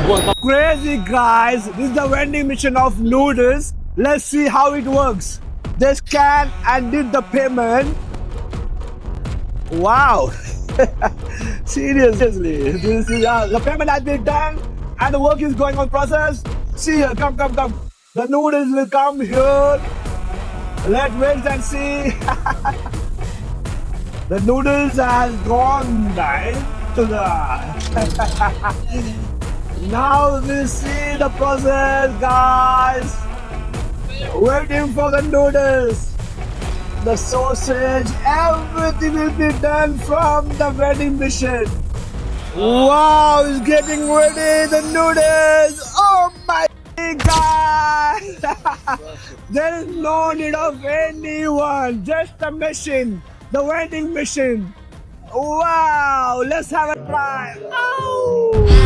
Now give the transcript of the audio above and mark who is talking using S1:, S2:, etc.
S1: Crazy guys, this is the vending machine of noodles. Let's see how it works. They scan and did the payment. Wow. Seriously, this is the payment has been done and the work is going on process. See here, come. The noodles will come here. Let's wait and see. The noodles has gone right to the. Now we see the process, guys. Waiting for the noodles. The sausage, everything will be done from the vending machine. Wow, it's getting ready, the noodles. Oh my God. There is no need of anyone, just the machine, the vending machine. Wow, let's have a try. Ow.